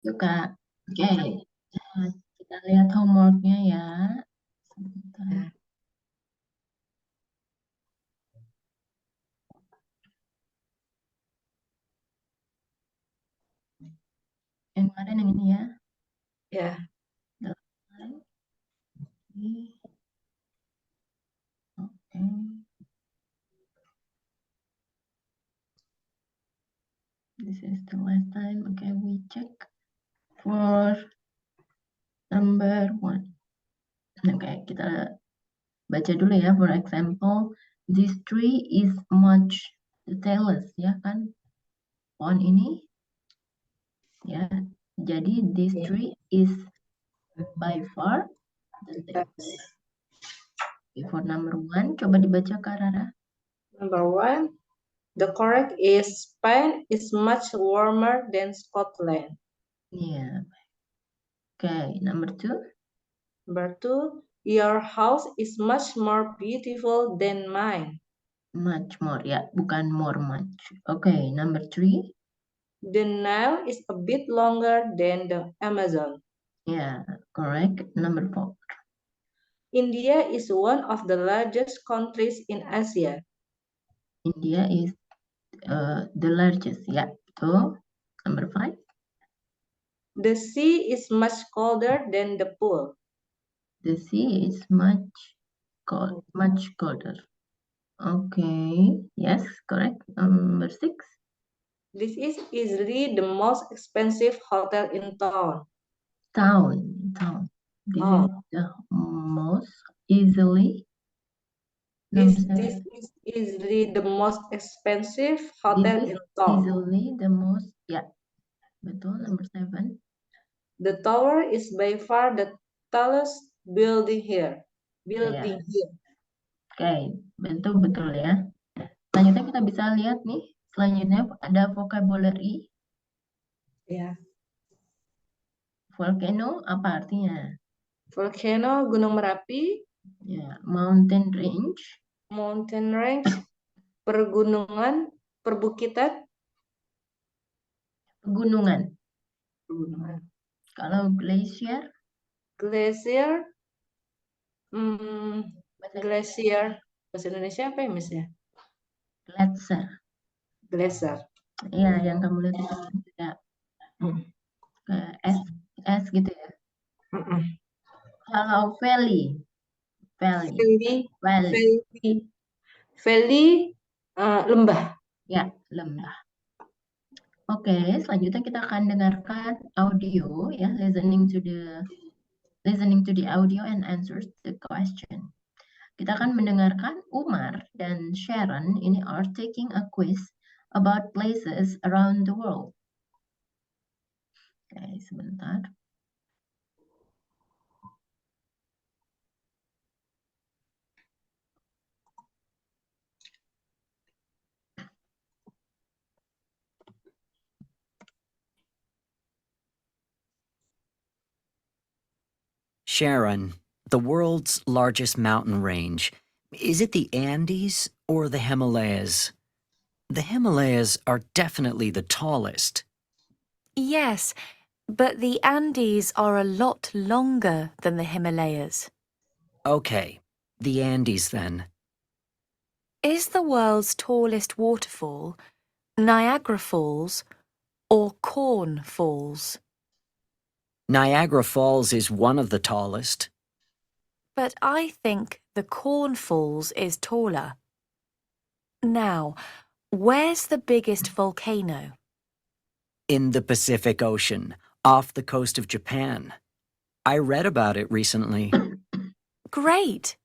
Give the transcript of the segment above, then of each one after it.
Yuk, Kak. Oke. Nah, kita lihat homeworknya ya. Sebentar. Yang kemarin yang ini ya. Ya. 8. Oke. Oke. This is the last time. Okay, we check for number 1. Oke, kita baca dulu ya. For example, this tree is much the tallest, ya kan? Pohon ini, ya. Jadi this tree is by far the tallest. For number 1, coba dibaca Kak Rara. Number 1, the correct is Spain is much warmer than Scotland. Yeah. Okay, number 2. Number 2, your house is much more beautiful than mine. Much more, ya, bukan more much. Okay, number 3. The Nile is a bit longer than the Amazon. Yeah, correct. Number 4. India is one of the largest countries in Asia. India is the largest, ya. So, number 5. The sea is much colder than the pool. The sea is much colder. Okay, yes, correct. Number 6. This is easily the most expensive hotel in town. Town. This is the most easily. This is easily the most expensive hotel in town. Easily the most, ya. Betul, number 7. The tower is by far the tallest building here. Oke, betul ya. Selanjutnya kita bisa lihat nih. Selanjutnya ada vocabulary. Ya. Volcano apa artinya? Volcano, gunung Merapi. Ya, mountain range. Mountain range, pergunungan, perbukitan. Pegunungan. Pegunungan. Kalau glacier? Glacier, glacier. Bahasa Indonesia apa ya, Miss ya? Gletser. Glacier. Iya, yang kamu lihat itu tidak es gitu ya. Kalau valley. Valley, lembah. Ya, lembah. Oke, selanjutnya kita akan dengarkan audio ya, listening to the audio and answers the question. Kita akan mendengarkan Umar dan Sharon ini are taking a quiz about places around the world. Oke, sebentar. Sharon, the world's largest mountain range, is it the Andes or the Himalayas? The Himalayas are definitely the tallest. Yes, but the Andes are a lot longer than the Himalayas. Okay, the Andes then. Is the world's tallest waterfall Niagara Falls or Corn Falls? Niagara Falls is one of the tallest. But I think the Corn Falls is taller. Now, where's the biggest volcano? In the Pacific Ocean, off the coast of Japan. I read about it recently. Great!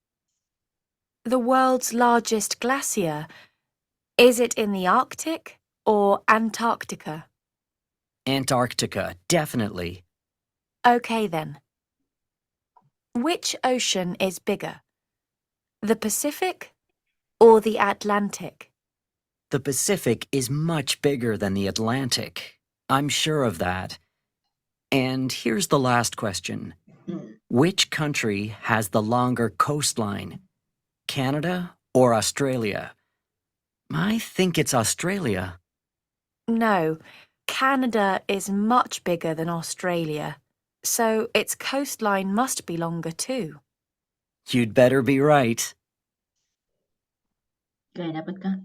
The world's largest glacier, is it in the Arctic or Antarctica? Antarctica, definitely. Okay then. Which ocean is bigger? The Pacific or the Atlantic? The Pacific is much bigger than the Atlantic. I'm sure of that. And here's the last question. Which country has the longer coastline? Canada or Australia? I think it's Australia. No, Canada is much bigger than Australia, so its coastline must be longer too. You'd better be right. Oke, dapat Kak?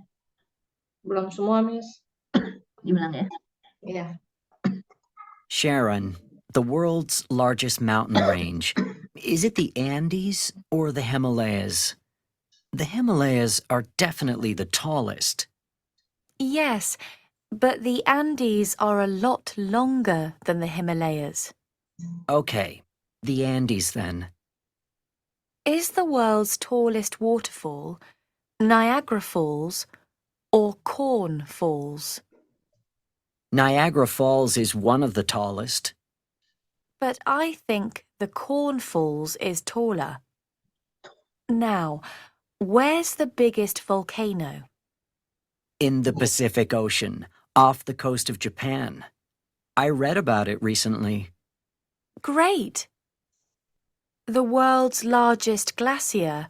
Belum semua, Miss. Diulang ya. Iya. Sharon, the world's largest mountain range, is it the Andes or the Himalayas? The Himalayas are definitely the tallest. Yes, but the Andes are a lot longer than the Himalayas. Okay, the Andes then. Is the world's tallest waterfall Niagara Falls or Corn Falls? Niagara Falls is one of the tallest. But I think the Corn Falls is taller. Now, where's the biggest volcano? In the Pacific Ocean, off the coast of Japan. I read about it recently. Great! The world's largest glacier,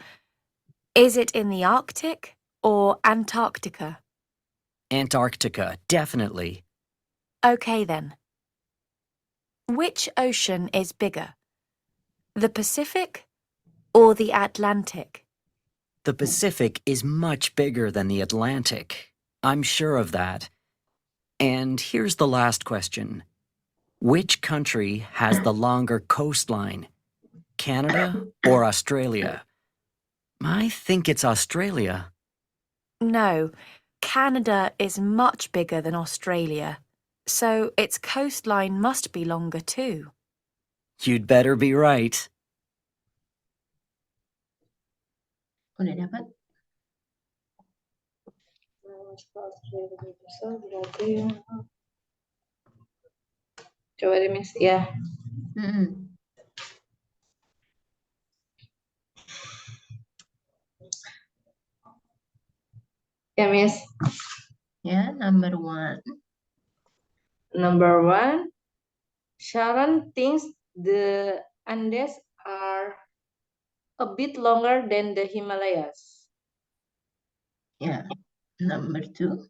is it in the Arctic or Antarctica? Antarctica, definitely. Okay then. Which ocean is bigger? The Pacific or the Atlantic? The Pacific is much bigger than the Atlantic. I'm sure of that. And here's the last question. Which country has the longer coastline? Canada or Australia? I think it's Australia. No, Canada is much bigger than Australia, so its coastline must be longer too. You'd better be right. Udah dapat? Coba deh, Miss. Ya. Ya, Miss. Ya, number 1. Number 1, Sharon thinks the Andes are a bit longer than the Himalayas. Ya, number 2.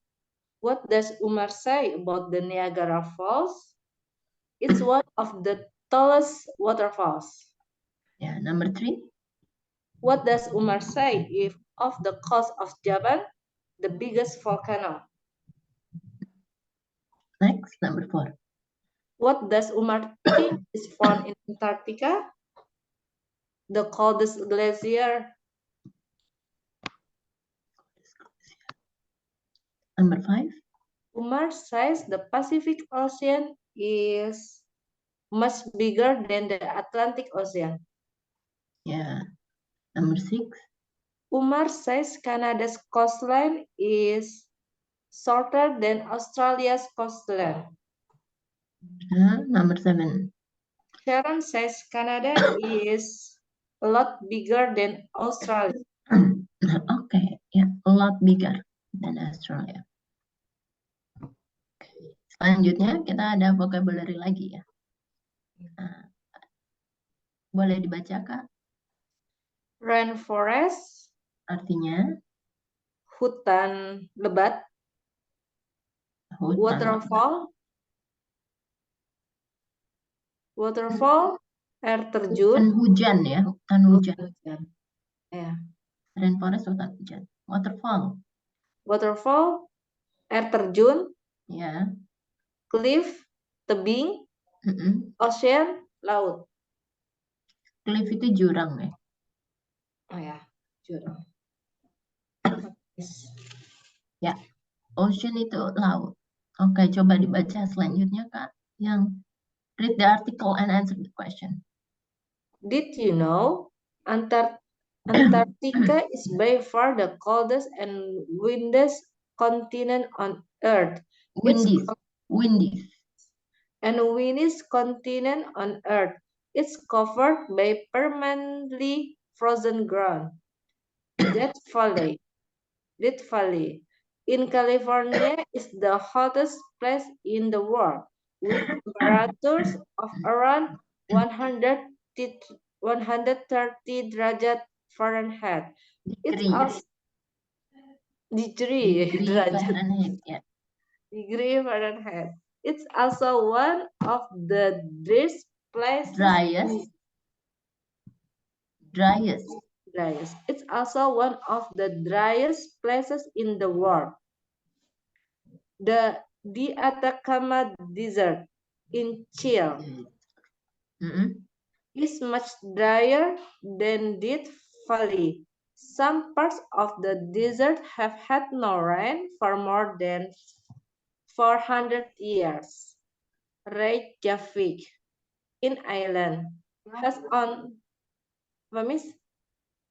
What does Umar say about the Niagara Falls? It's one of the tallest waterfalls. Ya, number 3. What does Umar say if off the coast of Japan, the biggest volcano? Next, number 4. What does Umar think is found in Antarctica? The coldest glacier. Number 5. Umar says the Pacific Ocean is much bigger than the Atlantic Ocean. Ya, number 6. Umar says Canada's coastline is shorter than Australia's coastline. Number 7. Sharon says Canada is a lot bigger than Australia. Okay, ya, a lot bigger than Australia. Selanjutnya kita ada vocabulary lagi ya. Nah, boleh dibaca Kak? Rainforest, Artinya hutan lebat. hutan. Waterfall, air Hutan terjun. hujan ya, hutan hujan. Ya. Rainforest hutan hujan. Waterfall, air terjun. Ya. Cliff, tebing. Ocean, laut. Cliff itu jurang ya. Oh ya, jurang. Ya, ocean itu laut. Oke, coba dibaca selanjutnya Kak. Yang read the article and answer the question. Did you know Antarctica is by far the coldest and windiest continent on Earth? Windiest continent on Earth. It's covered by permanently frozen ground. Death Valley in California is the hottest place in the world, with temperatures of around 130 derajat Fahrenheit. Degree Fahrenheit, ya. Degree Fahrenheit. It's also one of the driest places. Driest. Driest. It's also one of the driest places in the world. The Atacama Desert in Chile is much drier than Death Valley. Some parts of the desert have had no rain for more than 400 years. Reykjavik in Ireland has on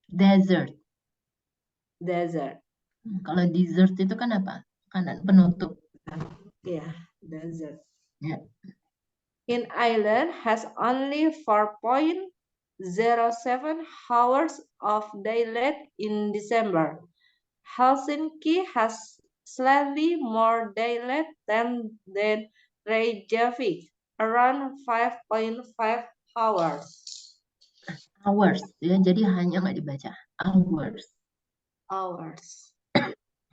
Desert. desert. Kalau dessert itu kan apa? Makanan penutup. Yeah, desert. Yeah. In Ireland has only 4.07 hours of daylight in December. Helsinki has slightly more daylight than Reykjavik, around 5.5 hours. Hours, ya. Jadi hanya nggak dibaca. Hours.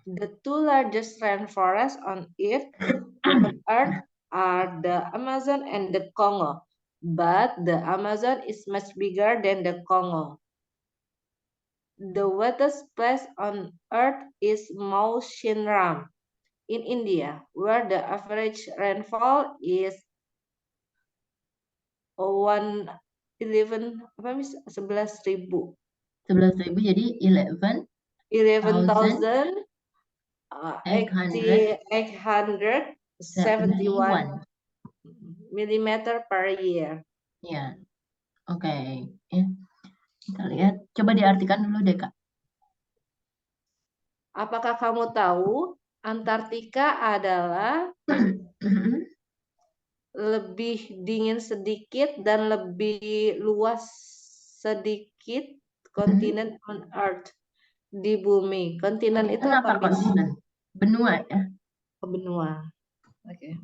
The two largest rainforests on Earth are the Amazon and the Congo, but the Amazon is much bigger than the Congo. The wettest place on Earth is Mount Shinram in India, where the average rainfall is 11.000. 11.000 jadi 11,871 millimeter per year. Ya, oke. Ya. Kita lihat, coba diartikan dulu deh, Kak. Apakah kamu tahu Antartika adalah lebih dingin sedikit dan lebih luas sedikit kontinen on Earth di bumi. Kontinen itu Kenapa apa? kontinen? Benua ya. Benua. Oke.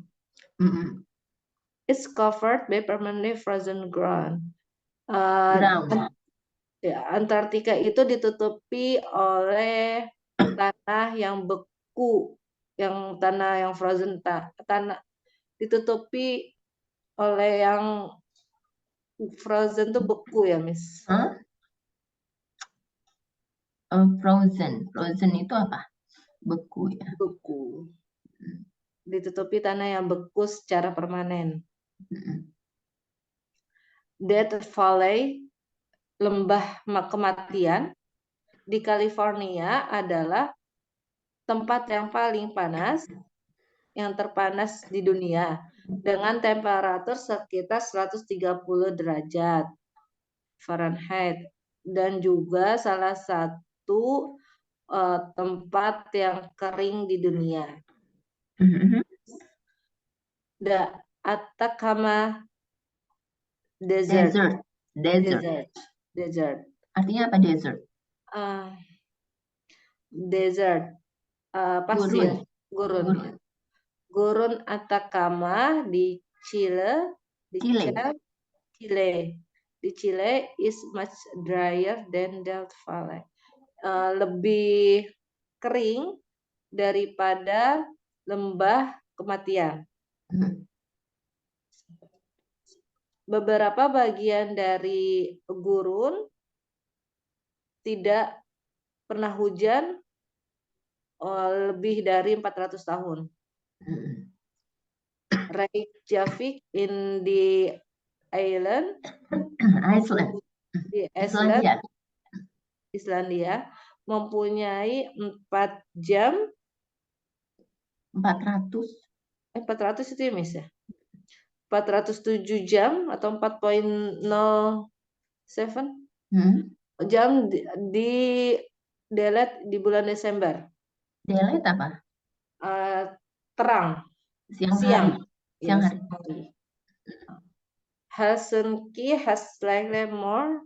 It's covered by permanently frozen ground. Ya, Antartika itu ditutupi oleh tanah yang beku, tanah yang frozen, tanah ditutupi oleh yang frozen tuh beku ya, Miss? Frozen itu apa? Beku ya. Beku. Ditutupi tanah yang beku secara permanen. Death Valley, lembah kematian di California adalah tempat yang paling panas, yang terpanas di dunia dengan temperatur sekitar 130 derajat Fahrenheit dan juga salah satu tempat yang kering di dunia. The Atacama Desert. Artinya apa desert? Desert. Pasir. Gurun Atacama di Chile. Di Chile is much drier than Death Valley. Lebih kering daripada lembah kematian. Beberapa bagian dari gurun tidak pernah hujan lebih dari 400 tahun. Reykjavik in the Islandia mempunyai 4 jam 400 itu ya, Miss ya? 407 jam atau 4.07 jam di daylight di bulan Desember. Daylight apa? Terang. Siang hari. Helsinki has slightly more.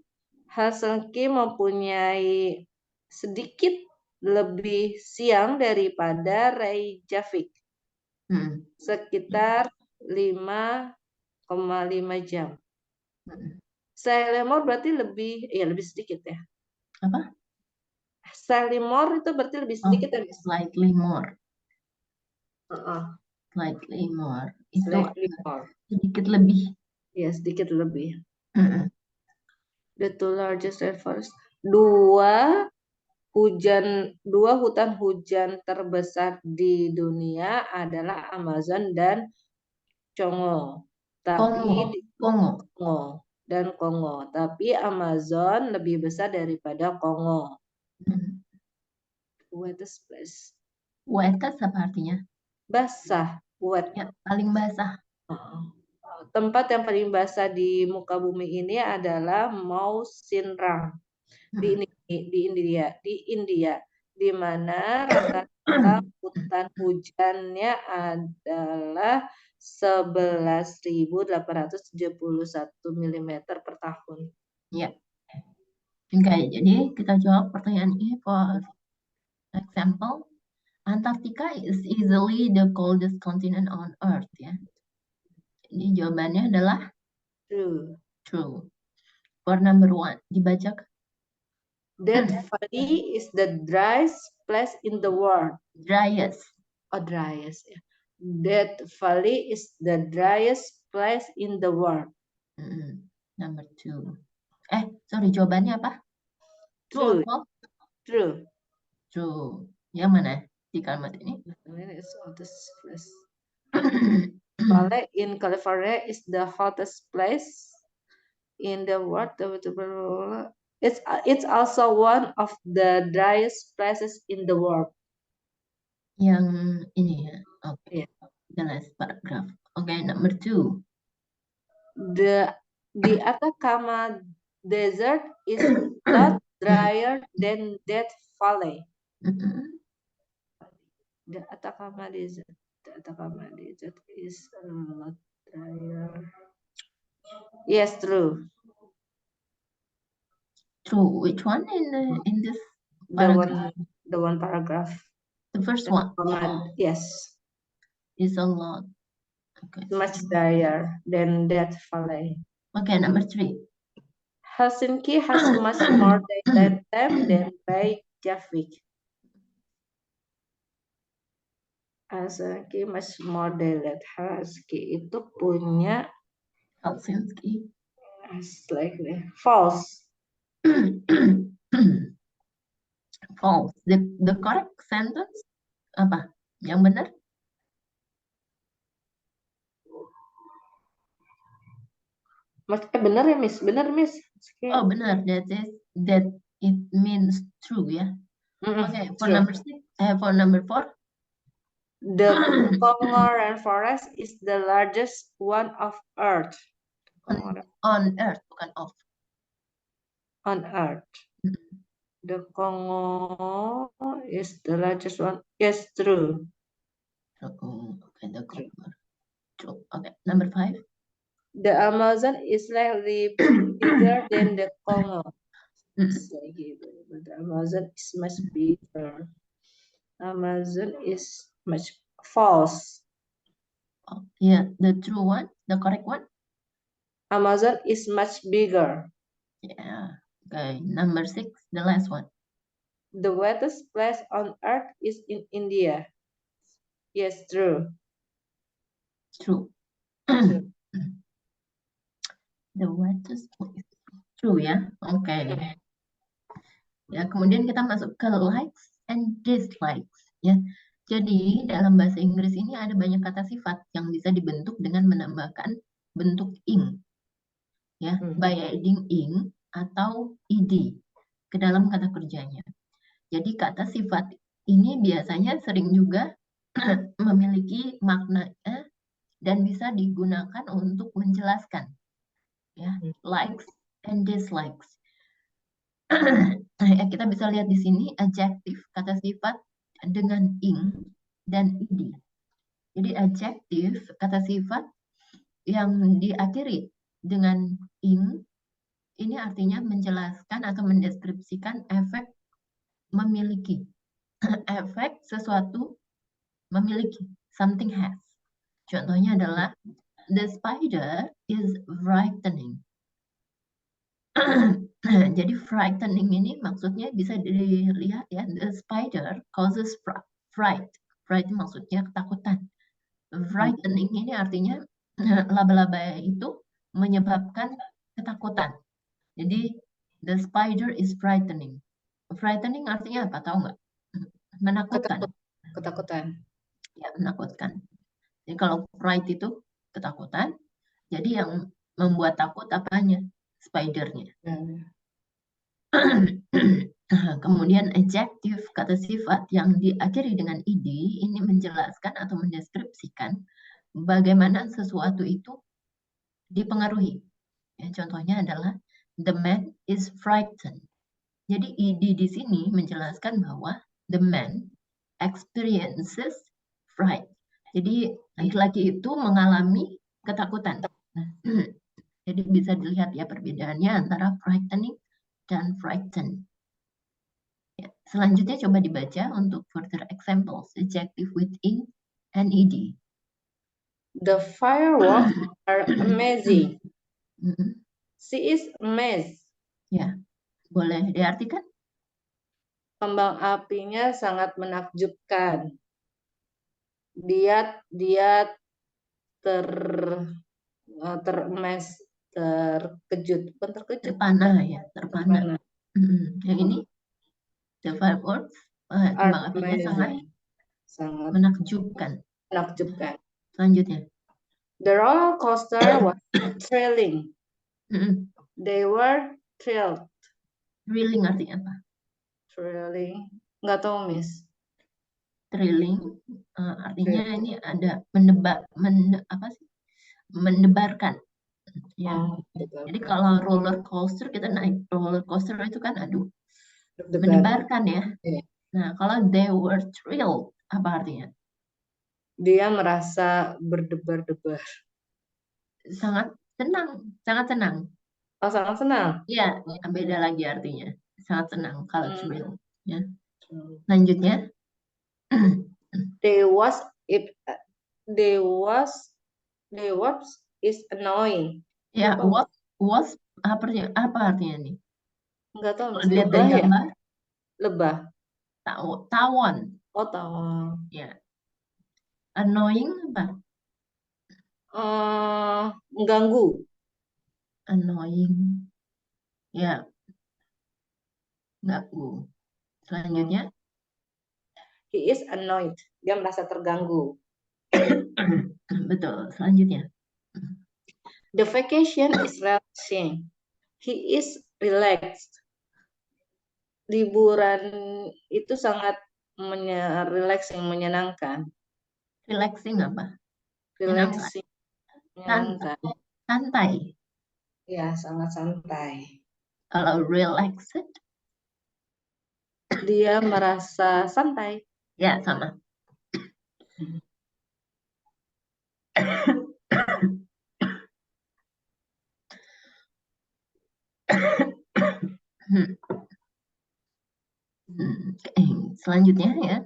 Helsinki mempunyai sedikit lebih siang daripada Reykjavik. Sekitar 5,5 jam. Slightly more berarti lebih sedikit ya. Apa? Slightly more itu berarti lebih sedikit ya. Slightly more. Slightly more. Itu Slightly more. sedikit lebih. Ya, sedikit lebih. Mm-mm. The two largest rainforests. Dua hutan hujan terbesar di dunia adalah Amazon dan Congo. Tapi Kongo. Kongo. Tapi Amazon lebih besar daripada Kongo. Wettest place. Wettest apa artinya? Basah, wet. Ya, paling basah. Tempat yang paling basah di muka bumi ini adalah Mawar Sinrang di India, di mana rata-rata hutan hujannya adalah 11.871 mm per tahun. Ya. Oke, jadi kita jawab pertanyaan ini. For example, Antarctica is easily the coldest continent on Earth, ya. Jadi jawabannya adalah true. For number 1, dibaca. That valley is the driest place in the world. Driest. Driest. That valley is the driest place in the world. Number 2. Sorry, jawabannya apa? True. True. True. Yang mana di kalimat ini? Valley in California is the hottest place in the world. It's also one of the driest places in the world. Yang ini ya. Oke. The last paragraph. Okay, number 2. The Atacama Desert is not drier than that valley. The Atacama Desert is a lot drier. Yes, true. True. Which one in this paragraph? The one paragraph. The first one. Yes. Is a lot. Okay. Much drier than that valley. Okay, number 3. Helsinki has much more daylight time than Reykjavik. Helsinki much more daylight. Helsinki itu punya Helsinki. Slightly false. False. The correct sentence apa? Yang benar? Benar ya, Miss? Benar, Miss. Oh, benar. That it means true, ya. Okay, for true. number 6. For number 4. The Congo rainforest is the largest one of Earth. On Earth, bukan off. On Earth. The Congo is the largest one. Yes, true. Okay, the Congo. True. Okay, number 5. The Amazon is slightly bigger than the Congo. The Amazon is much bigger. Amazon is much false. Yeah, the true one, the correct one. Amazon is much bigger. Yeah. Okay, number 6, the last one. The wettest place on Earth is in India. Yes, true. True. The wettest place. True, ya. Okay. Ya, kemudian kita masuk ke likes and dislikes, ya. Jadi dalam bahasa Inggris ini ada banyak kata sifat yang bisa dibentuk dengan menambahkan bentuk ing, ya, by adding ing atau ed ke dalam kata kerjanya. Jadi kata sifat ini biasanya sering juga memiliki makna dan bisa digunakan untuk menjelaskan, ya, likes and dislikes. Kita bisa lihat di sini adjektif, kata sifat dengan ing dan ed. Jadi adjektif, kata sifat yang diakhiri dengan ing, ini artinya menjelaskan atau mendeskripsikan efek memiliki. Efek sesuatu memiliki, something has. Contohnya adalah the spider is frightening. Jadi frightening ini maksudnya bisa dilihat ya, the spider causes fright. Fright maksudnya ketakutan. Frightening ini artinya laba-laba itu menyebabkan ketakutan. Jadi the spider is frightening. Frightening artinya apa? Tahu nggak? Menakutkan. Ketakutan. Ya, menakutkan. Jadi kalau fright itu ketakutan, jadi yang membuat takut apanya? Spidernya. Kemudian adjective, kata sifat yang diakhiri dengan id, ini menjelaskan atau mendeskripsikan bagaimana sesuatu itu dipengaruhi. Ya, contohnya adalah the man is frightened. Jadi id di sini menjelaskan bahwa the man experiences fright. Jadi laki-laki itu mengalami ketakutan. Jadi bisa dilihat ya perbedaannya antara frightening dan frightened. Ya, selanjutnya coba dibaca untuk further examples, adjective with in and ed. The fireworks are amazing. Mm-mm. She is amazed. Ya, boleh diartikan? Kembang apinya sangat menakjubkan. Dia terkejut, bukan terkejut. Terpana ya, terpana. Yang ini the fireworks, kembang apinya sangat menakjubkan. Selanjutnya. The roller coaster was thrilling. They were thrilled. Thrilling artinya apa? Thrilling, nggak tahu Miss. Thrilling artinya ini ada mendebarkan. Ya. Jadi kalau roller coaster kita naik roller coaster itu kan mendebarkan ya. Nah kalau they were thrilled apa artinya? Dia merasa berdebar-debar. Sangat senang. Oh, sangat senang. Iya, beda lagi artinya. Sangat senang kalau thrill. Ya. Selanjutnya. They was is annoying. Ya, was apa artinya nih? Enggak tahu. Lebah ya? Lebah. Tawon. Oh, tawon. Ya. Annoying apa? Mengganggu. Annoying. Ya. Ganggu. Selanjutnya. He is annoyed. Dia merasa terganggu. Betul. Selanjutnya. The vacation is relaxing. He is relaxed. Liburan itu sangat relaxing, menyenangkan. Relaxing apa? Relaxing. Menyenangkan. Santai. Ya, sangat santai. Kalau relaxed? Dia merasa santai. Ya, sama. Selanjutnya ya.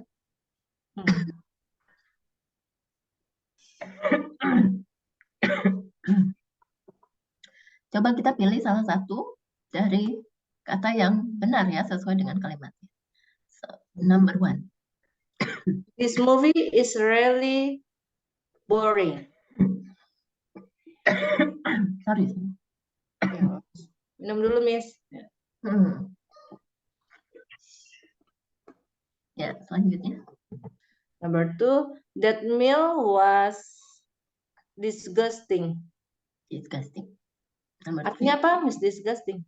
Coba kita pilih salah satu dari kata yang benar ya sesuai dengan kalimatnya. So, number 1. This movie is really boring. Sorry. Minum dulu, Miss. Ya, selanjutnya. Number 2, that meal was disgusting. Disgusting. Artinya apa, Miss? Disgusting.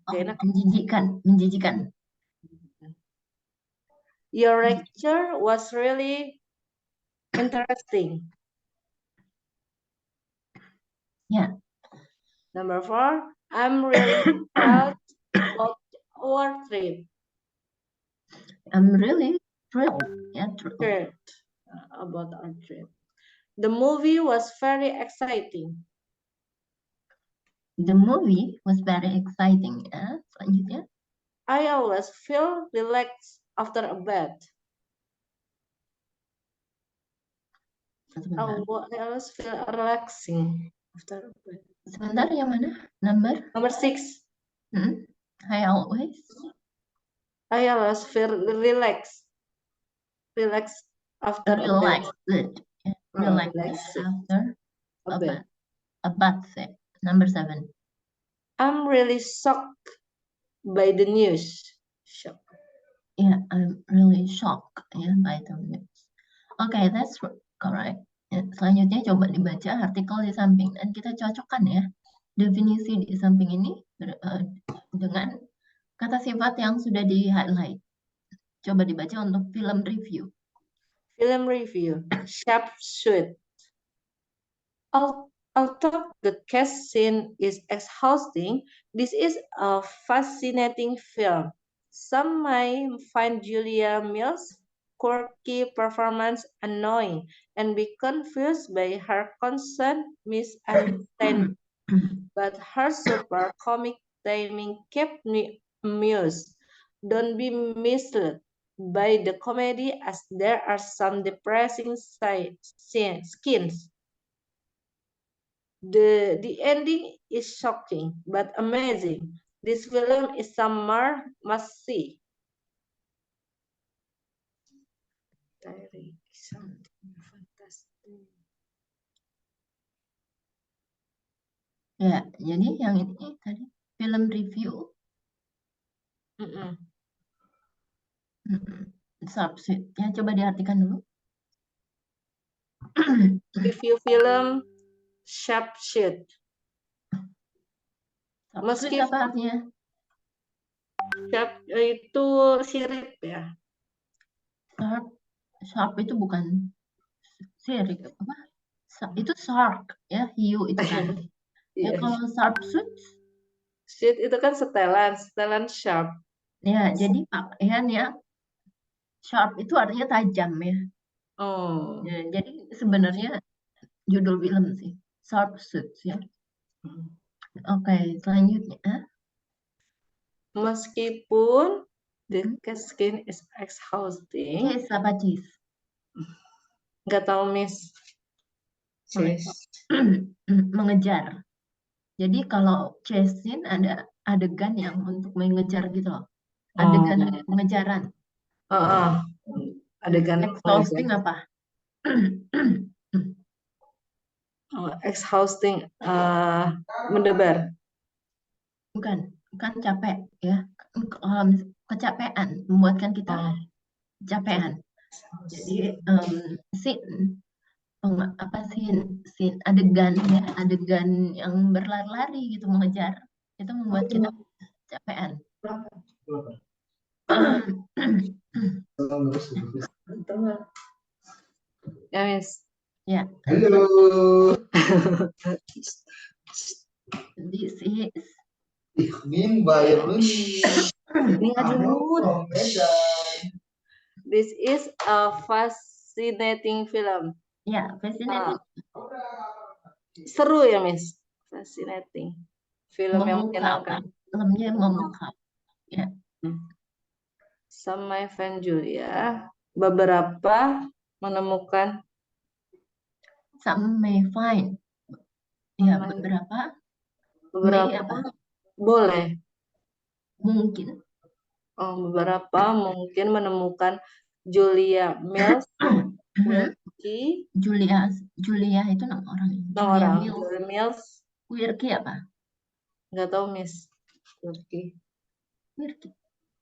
Menjijikan. Your lecture was really interesting. Ya. Number 4, I'm really proud about our trip. I'm really thrilled. Ya, Thrilled about our trip. The movie was very exciting. The movie was very exciting. Ya, selanjutnya. I always feel relaxed after a bath. I always feel relaxing after a bath. Sebentar, yang mana? Number 6. I always feel relaxed after a bath. Relaxing relaxing. after A a bath. bath. A bath set. Number 7. I'm really shocked by the news. Shocked. Yeah, I'm really shocked by the news. Okay, that's correct. Ya, selanjutnya coba dibaca artikel di samping dan kita cocokkan ya definisi di samping ini dengan kata sifat yang sudah di highlight. Coba dibaca untuk film review. Film review. Sharpshooter. Although the cast scene is exhausting, this is a fascinating film. Some might find Julia Mills' quirky performance annoying and be confused by her constant misunderstanding, but her super comic timing kept me amused. Don't be misled by the comedy, as there are some depressing scenes. The ending is shocking but amazing. This film is summer must see. Something fantastic. Ya, jadi yang ini tadi film review. Sharpshooter. Ya, coba diartikan dulu. Review film Sharpshooter. Sharpshooter apa artinya? Sharp itu sirip ya. Sharp itu bukan sirip apa? Itu shark ya, hiu itu kan. Ya kalau sharpshooter itu kan setelan sharp. Ya, jadi pakaian ya sharp itu artinya tajam ya. Oh. Ya, jadi sebenarnya judul film sih, Sharpshooter ya. Oke, selanjutnya. Meskipun the skin is exhausting. Chase apa cheese? Nggak tahu Miss. Mengejar. Jadi kalau chase scene ada adegan yang untuk mengejar gitu loh. Adegan pengejaran. Adegan exhausting apa? Exhausting mendebar. Bukan capek ya. Kecapean membuatkan kita kecapean. Jadi scene adegan ya, adegan yang berlari-lari gitu mengejar itu membuat kita kecapean. Ya, Miss. Ya. Halo. This is Ich bin Bayern. This is a fascinating film. Ya, fascinating. Seru ya, Miss. Fascinating. Film yang menyenangkan. Filmnya memukau. Ya. Sama Evan Julia, beberapa menemukan. Some may find. Ya, beberapa. Beberapa boleh. Mungkin. Beberapa mungkin menemukan Julia Mills. Julia itu nama orang. Julia Mills. Quirky apa? Nggak tahu Miss. Quirky.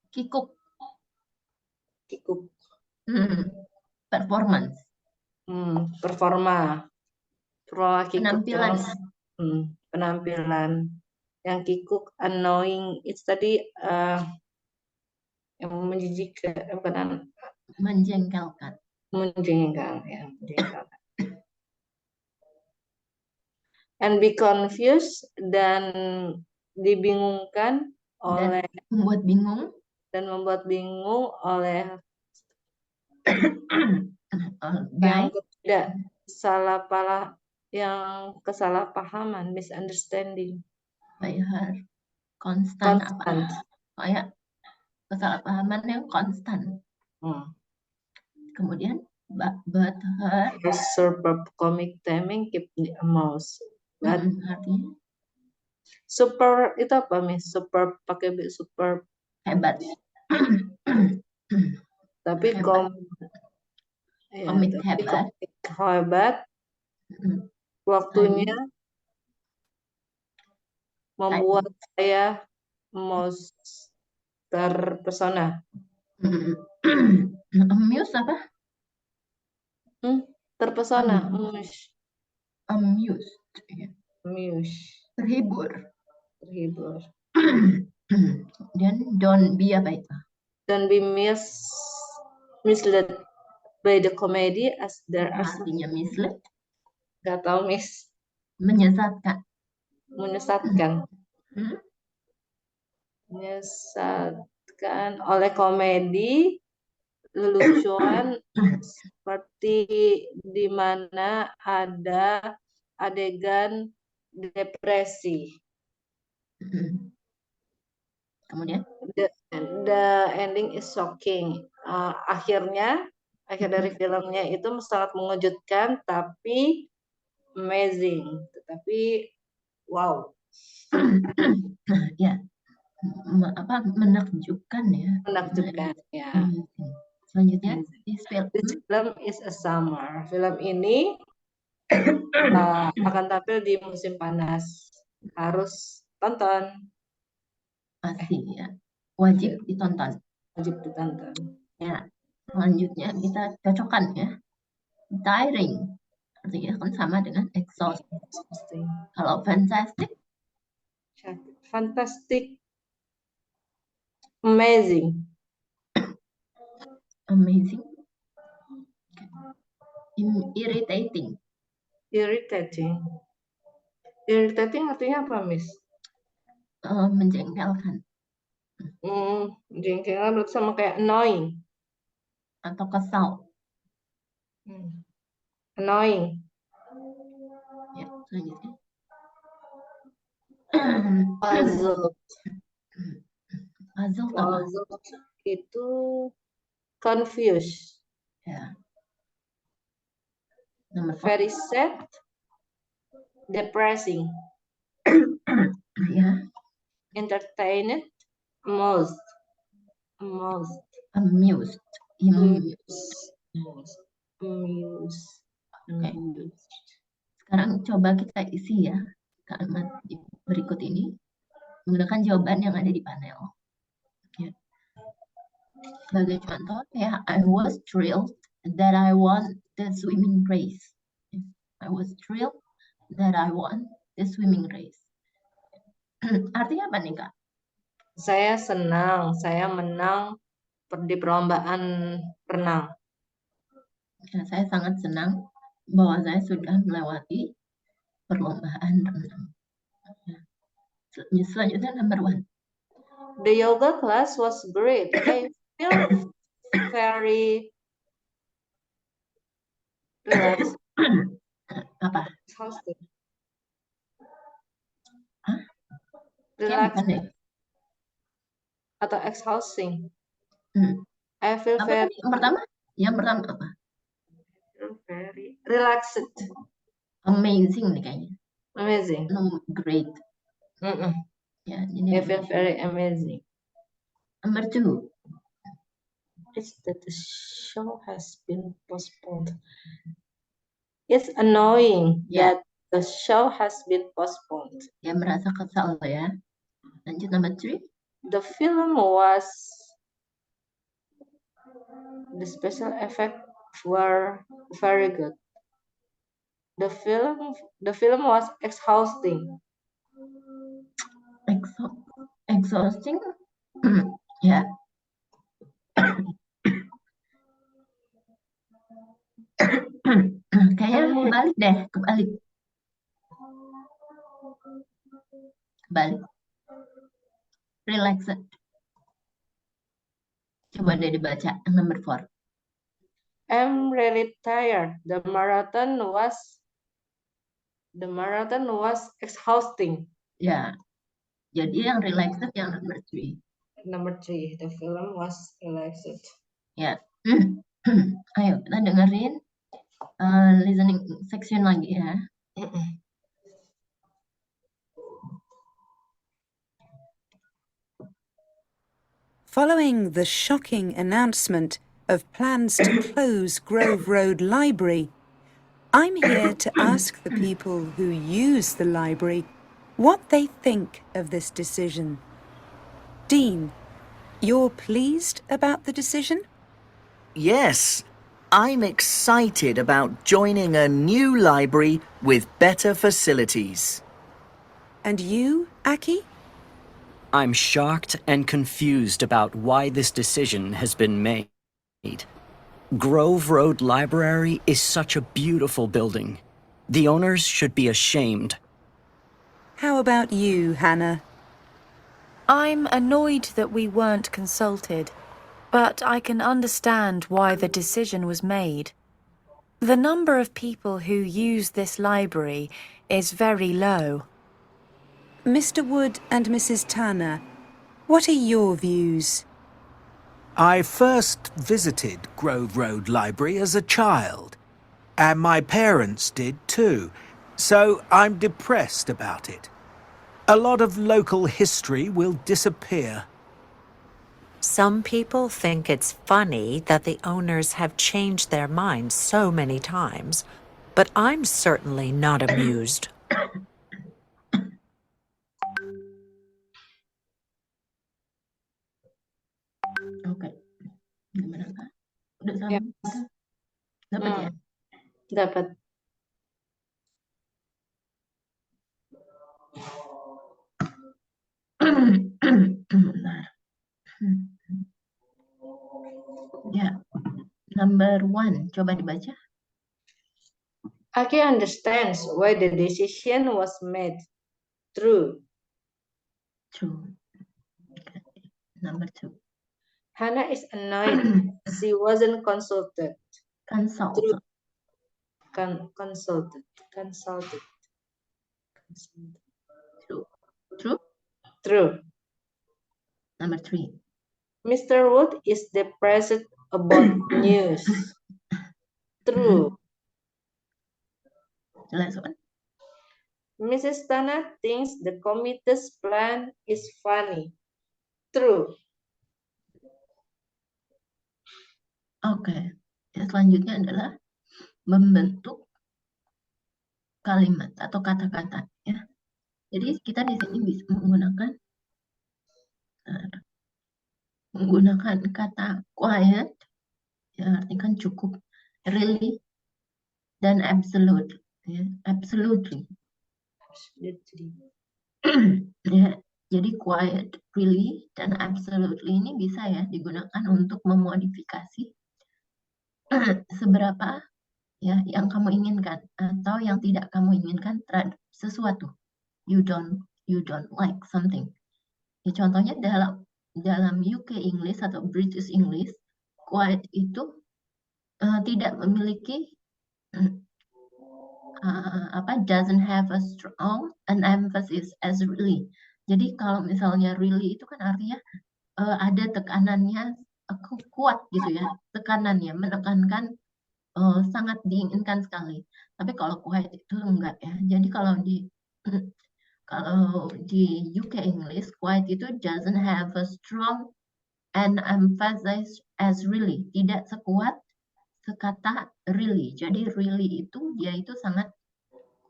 Kikuk. Performa. Penampilan. Penampilan. Yang kikuk annoying itu tadi yang menjijikkan, bukan menjengkelkan. And be confused dan dibingungkan oleh membuat bingung oleh yang kesalahpahaman, misunderstanding. By her constant. Kayak kesalahpahaman yang konstan. Kemudian but her super comic timing keep me amused. Artinya super itu apa Miss? Super pakai super hebat. Tapi komik hebat. hebat. Mm, Waktunya Time. membuat saya terpesona. Amuse apa? Terpesona. Amused. Ya. Terhibur. Terhibur. Dan don't be apa itu? Don't be misled by the comedy as there are Artinya misled. Gak tahu Miss. Menyesatkan. Menyesatkan. Hmm? Menyesatkan oleh komedi lelucuan seperti di mana ada adegan depresi. Kemudian? The ending is shocking. Akhir dari filmnya itu sangat mengejutkan tapi amazing. Tetapi wow. Ya. Menakjubkan ya. Menakjubkan ya. Selanjutnya, This film is a summer. Film ini akan tampil di musim panas. Harus tonton. Pasti ya. Wajib ditonton. Wajib ditonton. Ya. Selanjutnya kita cocokkan ya. Tiring. Artinya kan sama dengan exhausting. Kalau fantastic? Fantastic. Amazing. Amazing. Irritating. Irritating. Irritating artinya apa, Miss? Menjengkelkan. Menjengkelkan berarti sama kayak annoying. Atau kesal. Annoying. Ya, selanjutnya. Puzzle. Puzzle itu confused. Ya. Nomor 4. Very sad. Depressing. Ya. Entertained. Amused. Oke. Sekarang coba kita isi ya kalimat berikut ini menggunakan jawaban yang ada di panel. Ya. Sebagai contoh ya, I was thrilled that I won the swimming race. I was thrilled that I won the swimming race. Artinya apa nih, Kak? Saya senang, saya menang di perlombaan renang. Ya, saya sangat senang bahwa saya sudah melewati perlombaan renang. Ya. Selanjutnya nomor 1. The yoga class was great. I feel very relaxed. Apa? Exhausted. Hah? Relaxed. Atau exhausting. I feel apa very. Yang pertama apa? Very relaxed. Amazing nih kayaknya. Amazing. No, great. Ya, I feel very amazing. Nomor 2. It's that the show has been postponed. It's annoying that the show has been postponed. Ya, merasa kesal ya. Lanjut nomor 3. The special effects were very good. The film was exhausting. Exhausting? Ya. Kayaknya kebalik. Relaxed. Coba deh dibaca nomor 4. I'm really tired. The marathon was exhausting. Ya. Jadi yang relaxed yang nomor 3. Number 3, the film was relaxed. Ya. Ayo kita dengerin listening section lagi ya. Following the shocking announcement of plans to close Grove Road Library, I'm here to ask the people who use the library what they think of this decision. Dean, you're pleased about the decision? Yes, I'm excited about joining a new library with better facilities. And you, Aki? I'm shocked and confused about why this decision has been made. Grove Road Library is such a beautiful building. The owners should be ashamed. How about you, Hannah? I'm annoyed that we weren't consulted, but I can understand why the decision was made. The number of people who use this library is very low. Mr. Wood and Mrs. Tanner, what are your views? I first visited Grove Road Library as a child, and my parents did too, so I'm depressed about it. A lot of local history will disappear. Some people think it's funny that the owners have changed their minds so many times, but I'm certainly not amused. Oke, gimana Kak? Udah sama? Yes. Udah? Dapat ya? Dapat. Bentar. Ya, number 1, coba dibaca. Aki understands why the decision was made. True. True. Okay. Number 2, Hannah is annoyed she wasn't consulted. consult. True. Consulted. True. True. True. Number 3, Mr. Wood is depressed about news. True. the last one. Mrs. Tanner thinks the committee's plan is funny. True. Oke, yang selanjutnya adalah membentuk kalimat atau kata-kata ya. Jadi kita di sini bisa menggunakan kata quiet, ya artinya kan cukup, really, dan absolute, ya, absolutely. Ya, jadi quiet, really, dan absolutely ini bisa ya digunakan untuk memodifikasi seberapa ya yang kamu inginkan atau yang tidak kamu inginkan terhadap sesuatu. You don't like something. Ya, contohnya dalam UK English atau British English, quiet itu tidak memiliki doesn't have a strong an emphasis as really. Jadi kalau misalnya really itu kan artinya ada tekanannya kuat gitu ya, tekanannya menekankan sangat diinginkan sekali. Tapi kalau quiet itu enggak ya. Jadi kalau di UK English, quiet itu doesn't have a strong and emphasis as really. Tidak sekuat sekata really. Jadi really itu dia itu sangat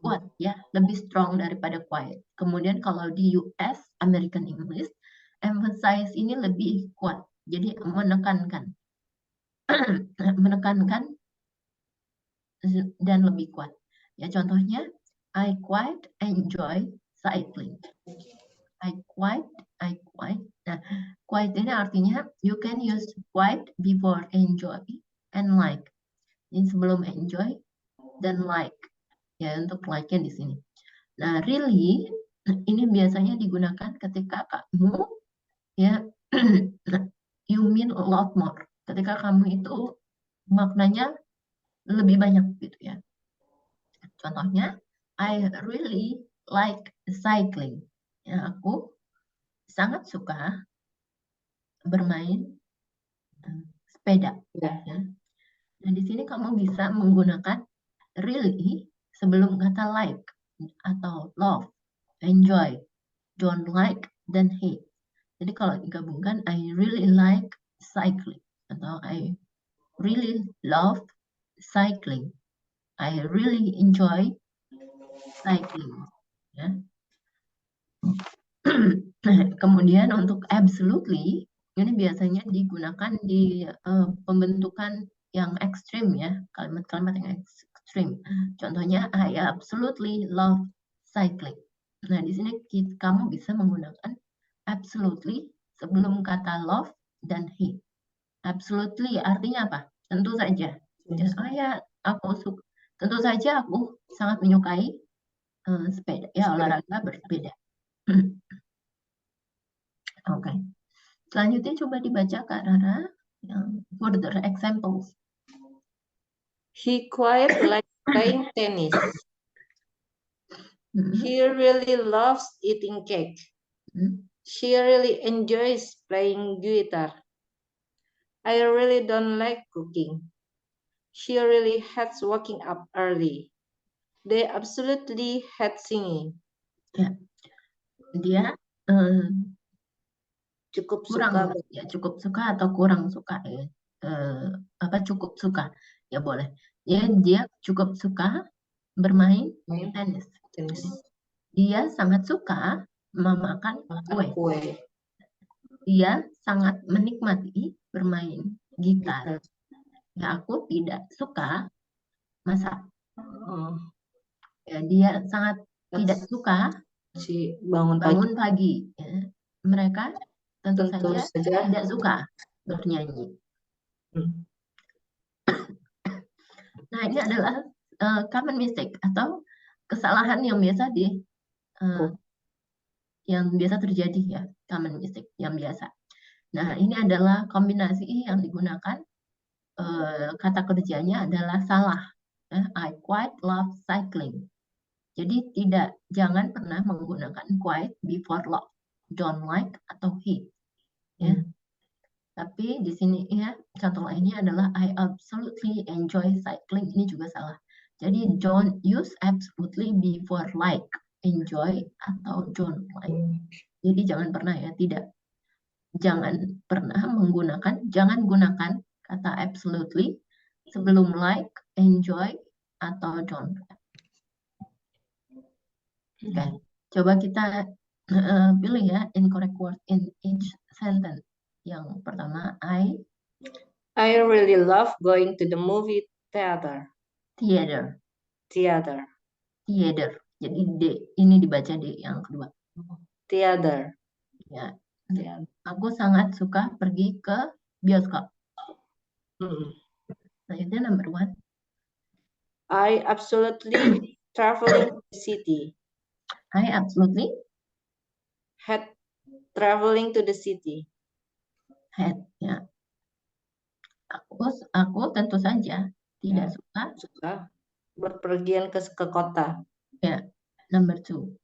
kuat ya, lebih strong daripada quiet. Kemudian kalau di US American English, emphasize ini lebih kuat. Jadi menekankan dan lebih kuat. Ya contohnya, I quite enjoy cycling. I quite. Nah, quite ini artinya you can use quite before enjoy and like. Ini sebelum enjoy dan like. Ya untuk like-nya di sini. Nah, really ini biasanya digunakan ketika kamu ya you mean a lot more. Ketika kamu itu maknanya lebih banyak gitu ya. Contohnya, I really like cycling. Ya, aku sangat suka bermain sepeda. Ya. Nah, di sini kamu bisa menggunakan really sebelum kata like atau love, enjoy, don't like, dan hate. Jadi kalau digabungkan, I really like cycling atau I really love cycling. I really enjoy cycling. Ya. Kemudian untuk absolutely, ini biasanya digunakan di pembentukan yang ekstrim ya, kalimat-kalimat yang ekstrim. Contohnya, I absolutely love cycling. Nah, di sini kamu bisa menggunakan absolutely sebelum kata love dan hate. Absolutely artinya apa? Tentu saja. Ya, oh ya, tentu saja aku sangat menyukai sepeda, ya olahraga bersepeda. Oke. Selanjutnya coba dibaca Kak Rara yang further examples. He quite likes playing tennis. He really loves eating cake. She really enjoys playing guitar. I really don't like cooking. She really hates waking up early. They absolutely hate singing. Ya. Dia Cukup kurang suka ya, cukup suka atau kurang suka ya. Cukup suka ya boleh. Dia cukup suka bermain tenis. Dia sangat suka memakan kue. Dia sangat menikmati bermain gitar. Ya, aku tidak suka masak. Ya, dia sangat tidak suka bangun pagi. Ya. Mereka tentu saja tidak suka bernyanyi. Nah, ini adalah common mistake atau kesalahan yang biasa terjadi ya, common mistake yang biasa. Nah, ini adalah kombinasi yang digunakan kata kerjanya adalah salah. I quite love cycling. Jadi jangan pernah menggunakan quite before love, don't like atau hate. Ya. Tapi di sini ya contoh lainnya adalah I absolutely enjoy cycling. Ini juga salah. Jadi don't use absolutely before like, enjoy atau don't like. Jadi jangan pernah ya, jangan gunakan kata absolutely sebelum like, enjoy atau don't like. Oke, coba kita pilih ya incorrect word in each sentence. Yang pertama, I really love going to the movie theater. Theater. Jadi ini dibaca di yang kedua. Theater. Ya. Aku sangat suka pergi ke bioskop. Selanjutnya number one. I absolutely traveling to the city. I absolutely hate traveling to the city. Hate, ya. Aku tentu saja tidak suka berpergian ke kota. Ya, number two.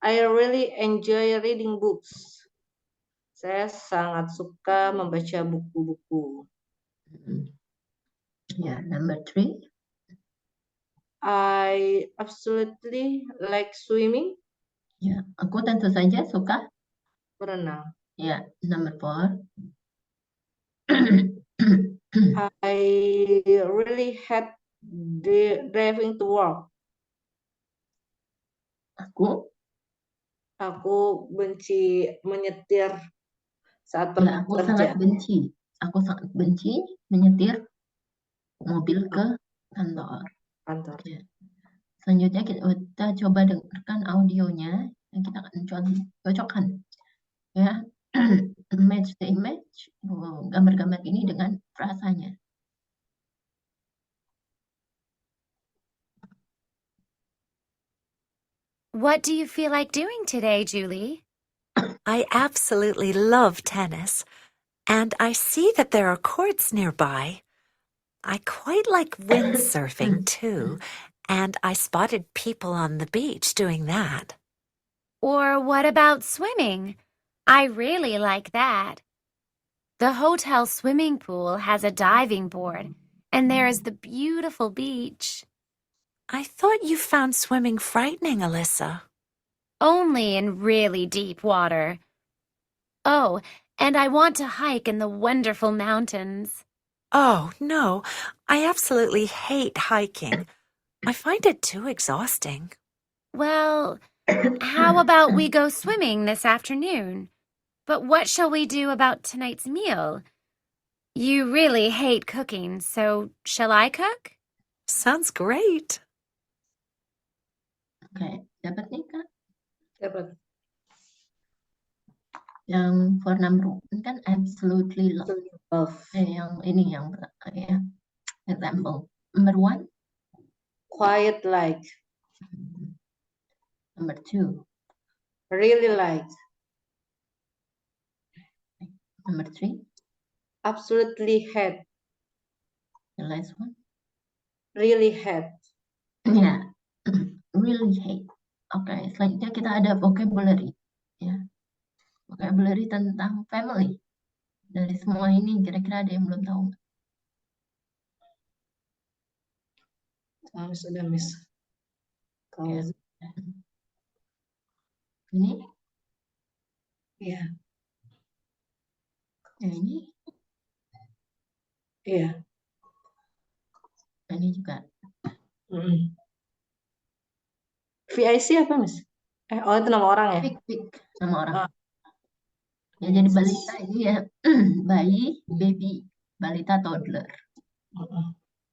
I really enjoy reading books. Saya sangat suka membaca buku-buku. Ya, number three. I absolutely like swimming. Ya, aku tentu saja suka berenang. Ya, number four. I really hate driving to work. Aku benci menyetir saat pergi aku kerja. Aku sangat benci menyetir mobil ke kantor. Ya. Selanjutnya kita coba dengarkan audionya yang kita akan cocokkan. Ya, match the image, gambar-gambar ini dengan frasanya. What do you feel like doing today, Julie? I absolutely love tennis, and I see that there are courts nearby. I quite like windsurfing too, and I spotted people on the beach doing that. Or what about swimming? I really like that. The hotel swimming pool has a diving board, and there is the beautiful beach. I thought you found swimming frightening, Alyssa. Only in really deep water. Oh, and I want to hike in the wonderful mountains. Oh, no, I absolutely hate hiking. I find it too exhausting. Well, how about we go swimming this afternoon? But what shall we do about tonight's meal? You really hate cooking, so shall I cook? Sounds great. Oke, dapat nih Kak? Dapat. Yang for number one kan absolutely love. Love. Yang ini yang ya. Example. Number one. Quiet like. Number two. Really like. Number three. Absolutely hate. The last one. Really hate. Ya, really hate. Oke, selanjutnya kita ada vocabulary. Ya, vocabulary tentang family. Dari semua ini kira-kira ada yang belum tahu nggak? Sudah miss. Ya. Ini? Iya. Ya ini? Iya. Ini juga. VIC apa miss? Oh itu nama orang ya? Pick. Nama orang. Ya jadi balita ini ya bayi, baby, balita toddler.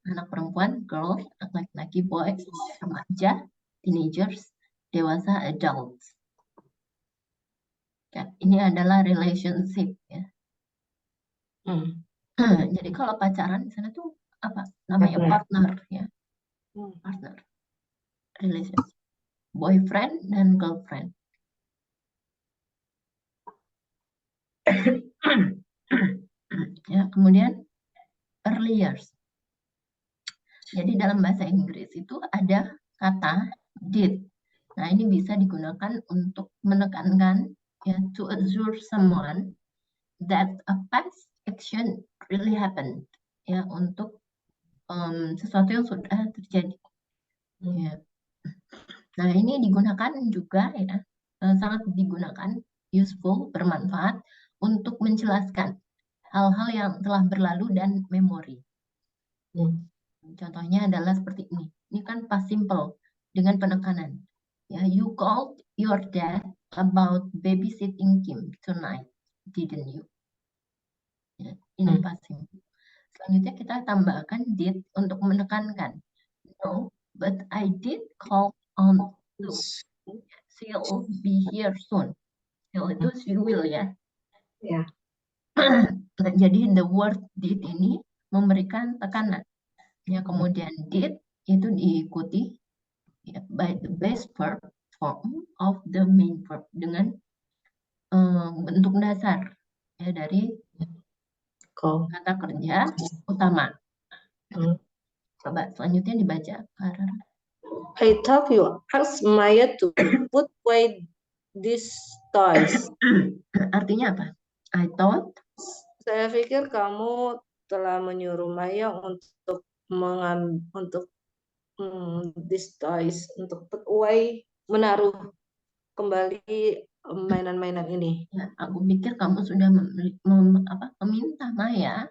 Anak perempuan, girl, anak laki-laki, boy, remaja, teenagers, dewasa, adults. Ya, ini adalah relationship ya. Jadi kalau pacaran di sana tuh apa? Namanya partner ya. Partner. Relationship. Boyfriend dan girlfriend. Ya, kemudian early years. Jadi dalam bahasa Inggris itu ada kata did. Nah, ini bisa digunakan untuk menekankan ya to assure someone that a past action really happened. Ya, untuk sesuatu yang sudah terjadi. Ya. Nah, ini digunakan juga ya, sangat digunakan, useful, bermanfaat untuk menjelaskan hal-hal yang telah berlalu dan memori. Contohnya adalah seperti ini. Ini kan past simple dengan penekanan. Ya, you called your dad about babysitting Kim tonight, didn't you? Ya, ini past simple. Selanjutnya kita tambahkan did untuk menekankan. No, but I did call on you. She'll be here soon. She'll itu she will ya. Ya. Jadi the word did ini memberikan tekanan. Ya, kemudian did itu diikuti ya, by the base verb form of the main verb dengan bentuk dasar ya dari kata kerja utama. Coba selanjutnya dibaca, Karara. I thought you asked Maya to put away these toys. Artinya apa? I thought. Saya pikir kamu telah menyuruh Maya untuk these toys, untuk put away, menaruh kembali mainan-mainan ini. Ya, aku pikir kamu sudah meminta Maya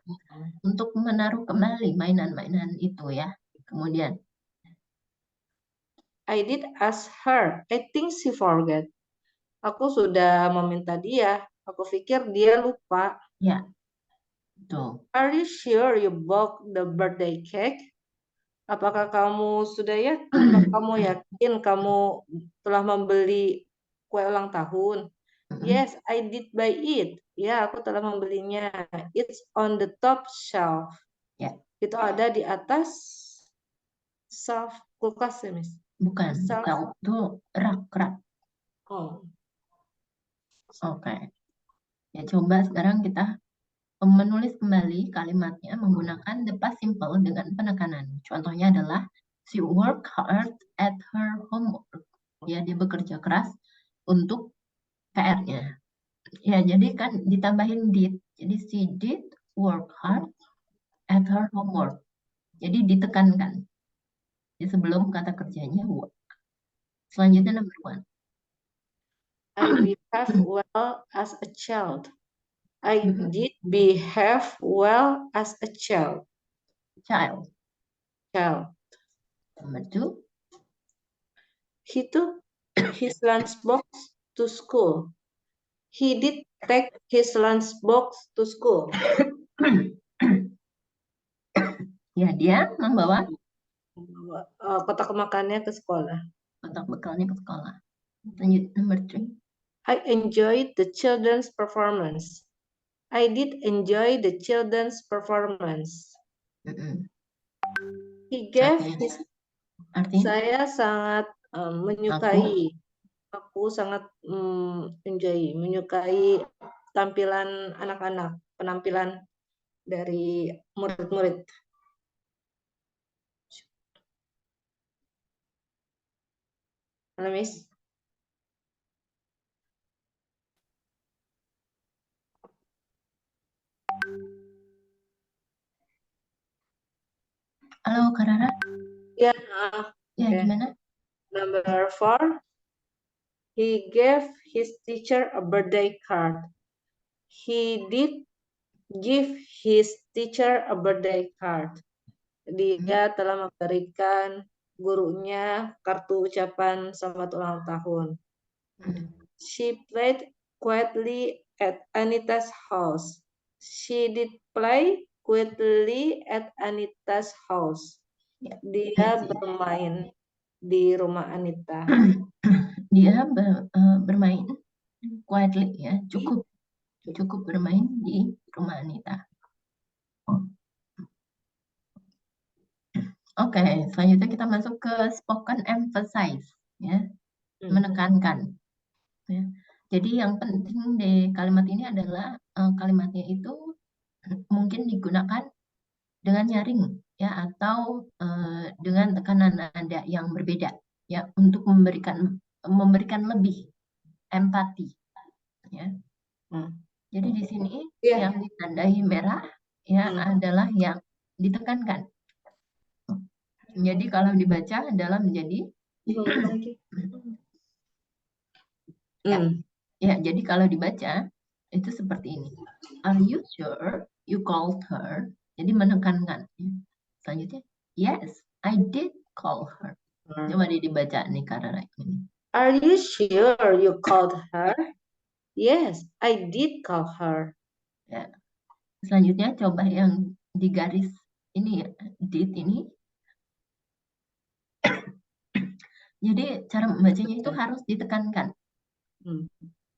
untuk menaruh kembali mainan-mainan itu ya. Kemudian I did ask her. I think she forgot. Aku sudah meminta dia. Aku pikir dia lupa. ya, betul. Are you sure you bought the birthday cake? Apakah kamu sudah yakin? Apakah kamu yakin kamu telah membeli kue ulang tahun? Yes, I did buy it. Ya, aku telah membelinya. It's on the top shelf. Ya. Itu ada di atas shelf kulkas ya, Miss? Bukan, shelf itu rak. Oh. Oke. Ya, coba sekarang kita menulis kembali kalimatnya menggunakan the past simple dengan penekanan. Contohnya adalah she worked hard at her homework. Ya, dia bekerja keras untuk PR-nya. Ya, jadi kan ditambahin did. Jadi she did work hard at her homework. Jadi ditekankan. Di sebelum kata kerjanya work. Selanjutnya number one. I behave well as a child. I did behave well as a child. Child. Number 2. He took his lunchbox to school. He did take his lunchbox to school. Ya, dia membawa Kotak makannya ke sekolah. kotak bekalnya ke sekolah. Lanjut, number 3. I enjoyed the children's performance. I did enjoy the children's performance. He gave his. Artinya? Saya sangat menyukai. Aku sangat menyukai tampilan anak-anak, penampilan dari murid-murid. Halo, Miss. Halo, Kak Rara. Ya, Ya, okay. gimana? Number 4. He gave his teacher a birthday card. He did give his teacher a birthday card. Dia telah memberikan gurunya kartu ucapan selamat ulang tahun. She played quietly at Anita's house. She did play quietly at Anita's house. Dia bermain di rumah Anita. Dia bermain quietly, ya, cukup bermain di rumah Anita. Oke, selanjutnya kita masuk ke spoken emphasize, ya, menekankan. Ya. Jadi yang penting di kalimat ini adalah kalimatnya itu mungkin digunakan dengan nyaring, ya, atau dengan tekanan nada yang berbeda, ya, untuk memberikan lebih empati, ya. Jadi di sini yang ditandai merah, ya, adalah yang ditekankan. Jadi kalau dibaca adalah menjadi ya, jadi kalau dibaca itu seperti ini. Are you sure you called her? Jadi menekankan. Selanjutnya, yes, I did call her. Coba dibaca nih karena ini. Are you sure you called her? Yes, I did call her. Ya. Selanjutnya coba yang di garis ini ya, did ini. Jadi cara membacanya itu harus ditekankan.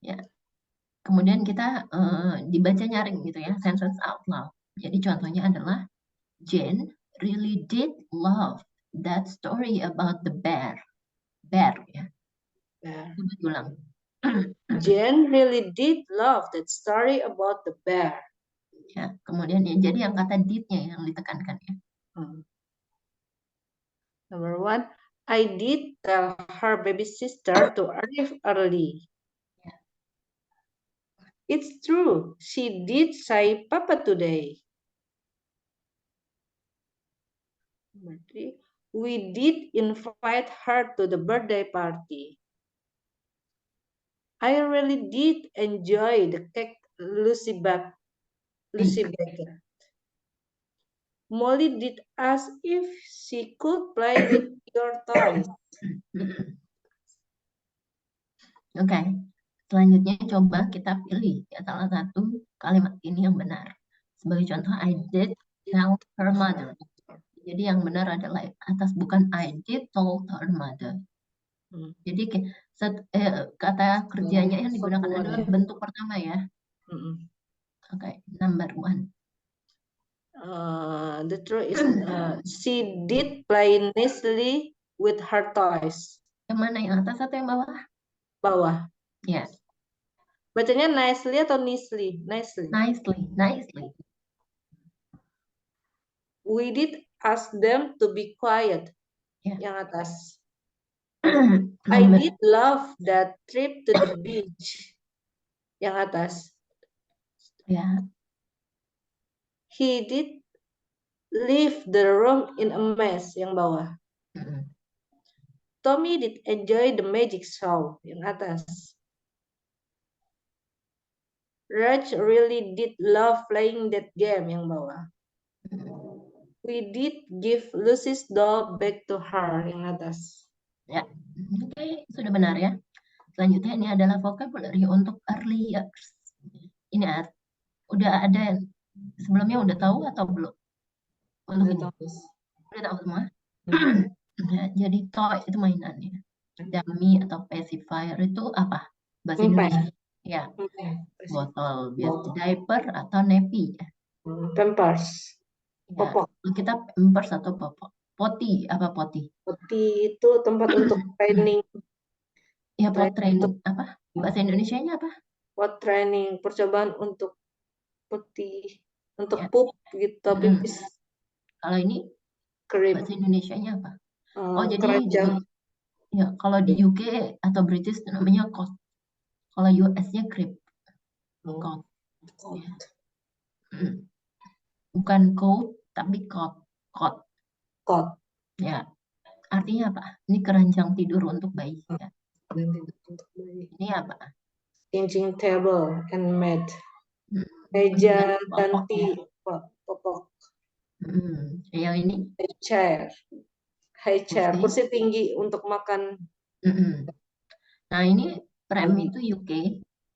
Ya. Kemudian kita dibaca nyaring gitu ya, sentence out loud. Jadi contohnya adalah Jane really did love that story about the bear. Bear ya. Coba ulang. Jane really did love that story about the bear. Ya, kemudian ya, jadi yang kata did-nya yang ditekankan ya. Number 1, I did tell her baby sister to arrive early. Yeah. It's true, she did say Papa today. Number 3, we did invite her to the birthday party. I really did enjoy the cake Lucy baked. Molly did ask if she could play with your toys. Oke, selanjutnya coba kita pilih ya, salah satu kalimat ini yang benar. Sebagai contoh, I did tell her mother. Jadi yang benar adalah atas, bukan I did told her mother. Jadi kata kerjanya yang digunakan adalah bentuk pertama ya. Oke, number 1. The truth is she did play nicely with her toys. Yang mana, yang atas atau yang bawah? Bawah. Ya. Bacanya nicely atau nicely? Nicely. Nicely. We did ask them to be quiet. Ya. Yang atas. I did love that trip to the beach. Yang atas. Ya. He did leave the room in a mess. Yang bawah. Tommy did enjoy the magic show. Yang atas. Raj really did love playing that game. Yang bawah. We did give Lucy's doll back to her. Yang atas. Ya, oke, sudah benar ya. Selanjutnya ini adalah vocabulary untuk early years. Ini udah ada sebelumnya, udah tahu atau belum? Untuk ini udah tahu semua. Ya, jadi toy itu mainannya. Dummy atau pacifier itu apa? Bahasa Indonesia. Ya, botol biasa, diaper atau nappy. Pampers. Ya, Popok. kita pampers atau popok. Potty, apa potty? Potty itu tempat untuk training. Ya, pot training apa? Bahasa Indonesianya apa? Pot training, percobaan untuk potty, untuk Ya. pup gitu, pipis. Kalau ini Crib. bahasa Indonesianya apa? Oh, jadi Keranjang. ya, kalau di UK atau British namanya cot. Kalau US-nya crib. Cot. Ya. Bukan coat, tapi cot. Cot. Cot. Ya. Artinya apa? Ini keranjang tidur untuk bayi. Ya. Ini apa? Changing table and mat. Meja ganti popok. Yang ini? High chair. High chair. Kursi tinggi untuk makan. Nah, ini pram itu UK.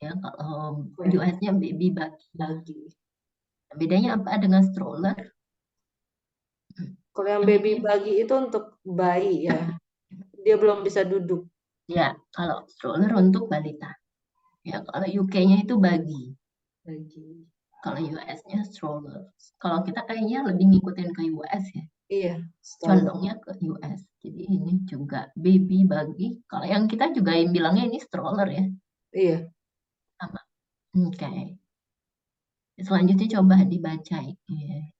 Ya, kalau US-nya baby buggy. Bedanya apa dengan stroller? Kalau yang baby buggy itu untuk bayi ya. Dia belum bisa duduk. Ya, kalau stroller untuk balita. Ya, kalau UK-nya itu buggy. Kalau US-nya stroller. Kalau kita kayaknya lebih ngikutin ke US ya. Iya. Condongnya ke US. Jadi ini juga baby buggy. Kalau yang kita juga yang bilangnya ini stroller ya. Iya. Sama. Oke. Selanjutnya coba dibaca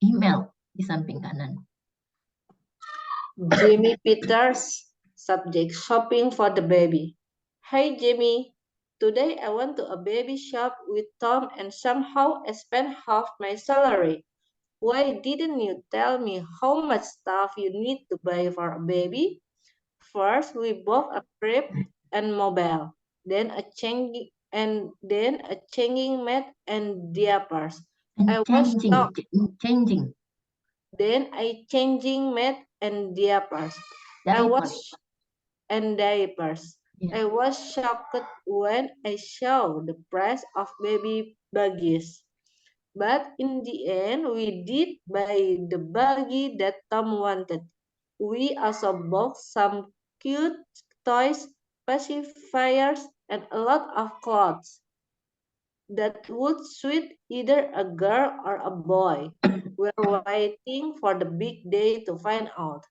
email di samping kanan. Jamie Peters, subject shopping for the baby. Hey Jamie, today I went to a baby shop with Tom and somehow I spent half my salary. Why didn't you tell me how much stuff you need to buy for a baby? First, we bought a crib and mobile, then a changing mat and diapers. Then a changing mat and diapers. Diapers. Yeah. I was shocked when I saw the price of baby buggies. But in the end, we did buy the buggy that Tom wanted. We also bought some cute toys, pacifiers, and a lot of clothes that would suit either a girl or a boy. We're waiting for the big day to find out.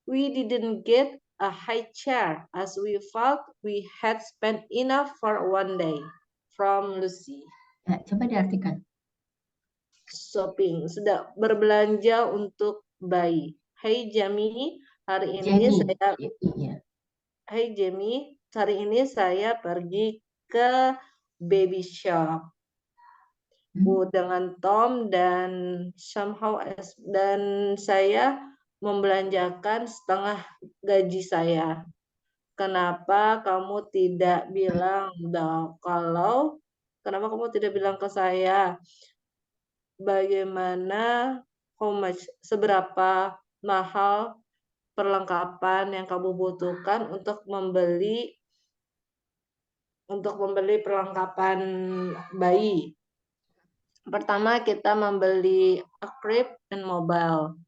We didn't get a high chair as we felt we had spent enough for one day. From Lucy. Ya, coba diartikan. Shopping, sedang berbelanja untuk bayi. Hai Jamie, hari ini saya pergi ke baby shop dengan Tom dan saya membelanjakan setengah gaji saya. Kenapa kamu tidak bilang ke saya bagaimana seberapa mahal perlengkapan yang kamu butuhkan untuk membeli perlengkapan bayi? Pertama kita membeli a crib and mobile.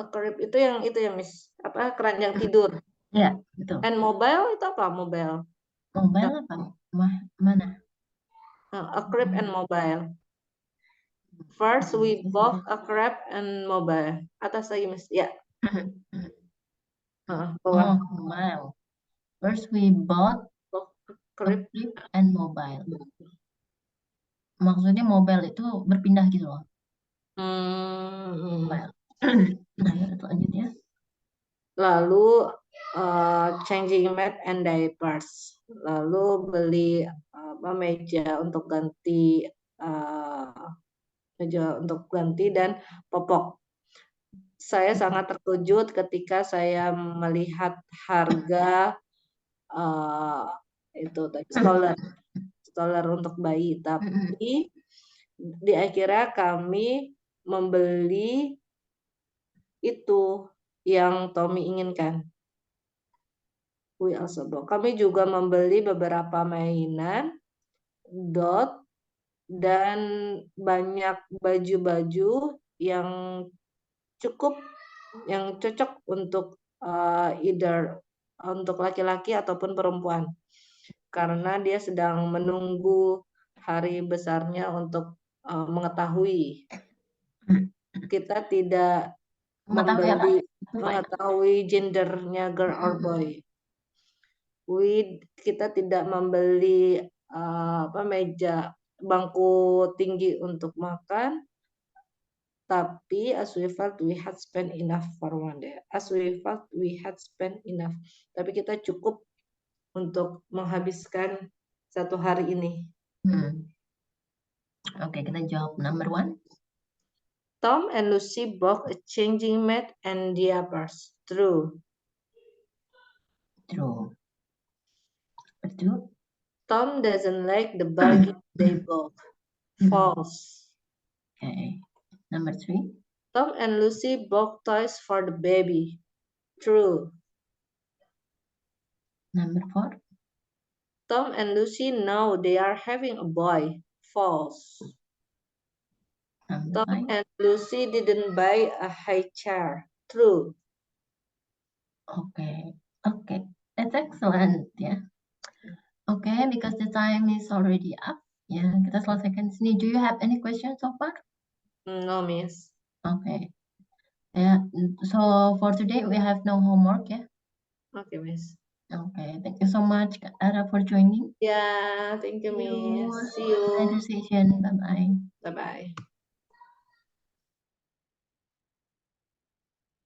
A crib itu yang Miss, keranjang tidur. Ya, betul. And mobile itu apa? Mobile apa? Mana? A crib and mobile. First we bought a crib and mobile. Atas lagi Miss. Ya. Mobile. First we bought a crib and mobile. Maksudnya mobile itu berpindah gitu loh. Mobile. Selanjutnya. Lalu changing mat and diapers. Lalu beli meja untuk ganti dan popok. Saya sangat terkejut ketika saya melihat harga stroller untuk bayi, tapi di akhirnya kami membeli Itu yang Tommy inginkan. We also bought. Kami juga membeli beberapa mainan, Dot, dan banyak baju-baju yang cocok untuk either untuk laki-laki ataupun perempuan. Karena dia sedang menunggu hari besarnya untuk mengetahui. Kita tidak mengetahui gendernya girl or boy. Kita tidak membeli meja bangku tinggi untuk makan, tapi as we felt we had spent enough for one day. Tapi kita cukup untuk menghabiskan satu hari ini. Oke, kita jawab number 1. Tom and Lucy bought a changing mat and diapers. True. True. Tom doesn't like the bargain they bought. False. Okay. Number 3. Tom and Lucy bought toys for the baby. True. Number 4. Tom and Lucy know they are having a boy. False. Number Tom 5. and Lucy didn't buy a high chair. True. Okay. That's excellent, ya. Okay, because the time is already up. Ya, kita selesaikan di sini. Do you have any questions so far? No, miss. Okay. Yeah, so for today we have no homework, ya. Okay, miss. Okay, thank you so much, Kak Ara, for joining. Yeah, thank you, miss. See you. Another session. Bye-bye. Bye-bye.